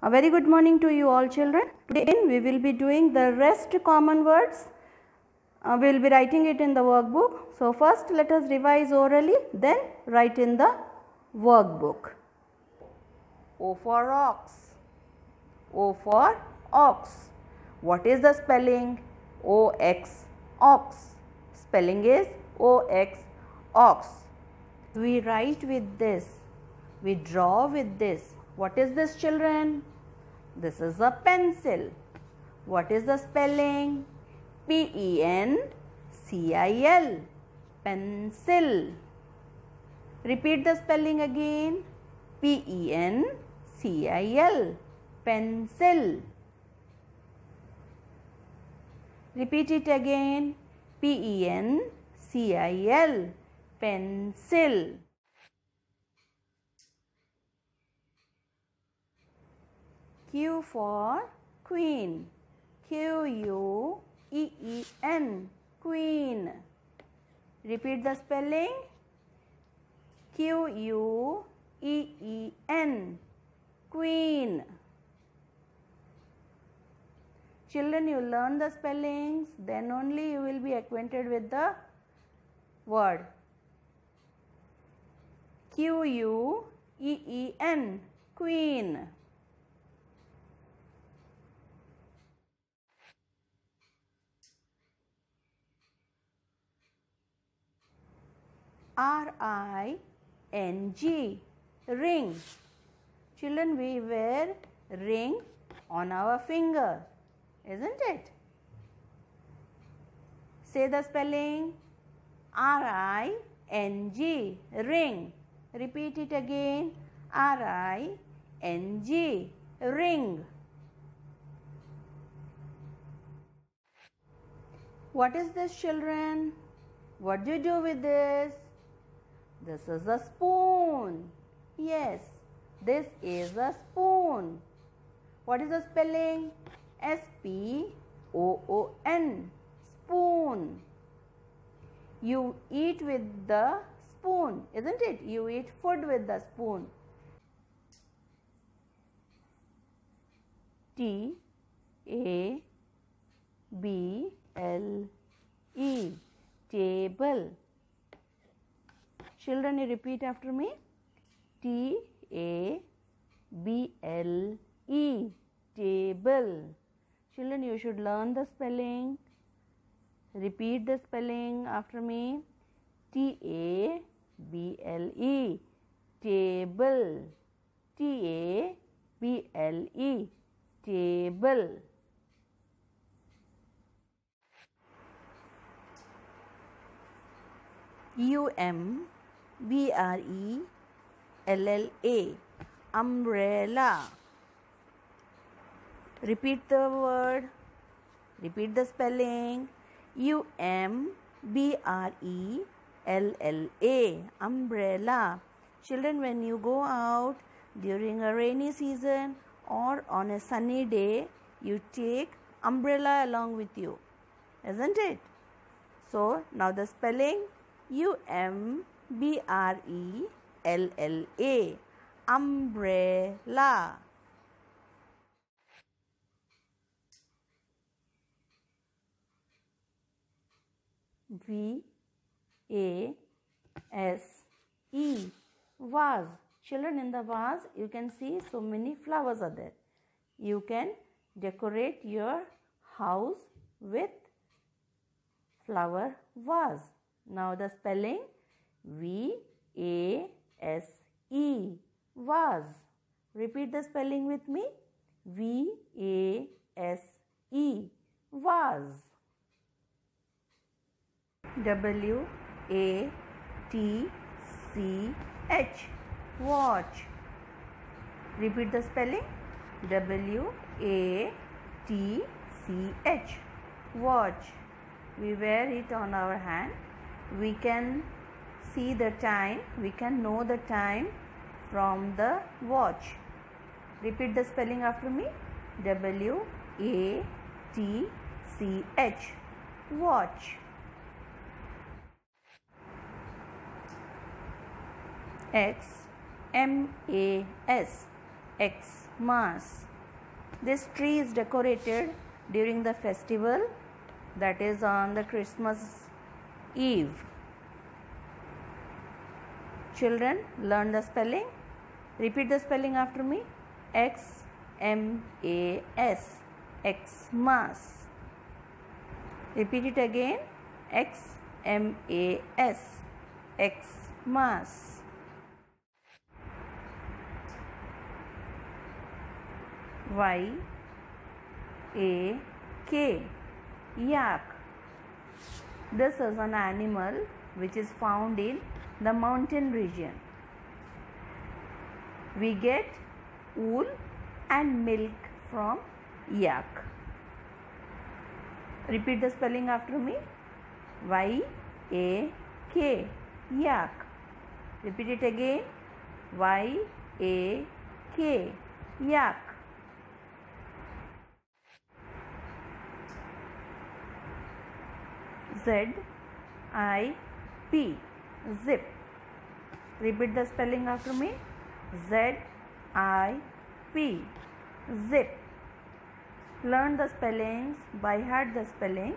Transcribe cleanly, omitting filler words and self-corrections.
A very good morning to you all children. Today we will be doing the rest common words. We will be writing it in the workbook. So first let us revise orally, then write in the workbook. O for ox. O for ox. What is the spelling? O-X, ox. Spelling is O-X, ox. We write with this. We draw with this. What is this, children? This is a pencil. What is the spelling? P-E-N-C-I-L, pencil. Repeat the spelling again. P-E-N-C-I-L, pencil. Repeat it again. P-E-N-C-I-L, pencil. Q for queen. Q-U-E-E-N, queen. Repeat the spelling. Q-U-E-E-N, queen. Children, you learn the spellings, then only you will be acquainted with the word. Q-U-E-E-N, queen. R-I-N-G, ring. Children, we wear ring on our finger, isn't it? Say the spelling. R-I-N-G, ring. Repeat it again. R-I-N-G, ring. What is this, children? What do you do with this? This is a spoon. Yes, this is a spoon. What is the spelling? S-P-O-O-N, spoon. You eat with the spoon, isn't it? You eat food with the spoon. T-A-B-L-E, table. Children, you repeat after me. T-A-B-L-E, table. Children, you should learn the spelling. Repeat the spelling after me. T-A-B-L-E, table. T-A-B-L-E, table. U-M-B-R-E-L-L-A, umbrella. Repeat the word. Repeat the spelling. U-M-B-R-E-L-L-A, umbrella. Children, when you go out during a rainy season or on a sunny day, you take umbrella along with you, isn't it? So, now the spelling. U-M-B-R-E-L-L-A, umbrella. V-A-S-E, vase. Children, in the vase you can see so many flowers are there. You can decorate your house with flower vase. Now the spelling. V-A-S-E, vase. Repeat the spelling with me. V-A-S-E, vase. W-A-T-C-H, watch. Repeat the spelling. W-A-T-C-H, watch. We wear it on our hand. We can see the time. We can know the time from the watch. Repeat the spelling after me. W-A-T-C-H, watch. X-M-A-S, Xmas. This tree is decorated during the festival, that is on the Christmas Eve. Children, learn the spelling. Repeat the spelling after me. X-M-A-S. Xmas. Repeat it again. X-M-A-S. Xmas. Y-A-K. Yak. This is an animal which is found in the mountain region. We get wool and milk from yak. Repeat the spelling after me. Y-A-K. Yak. Repeat it again. Y-A-K. Yak. Z-I-P. Zip. Repeat the spelling after me. Z-I-P. Zip. Learn the spellings, by heart the spelling.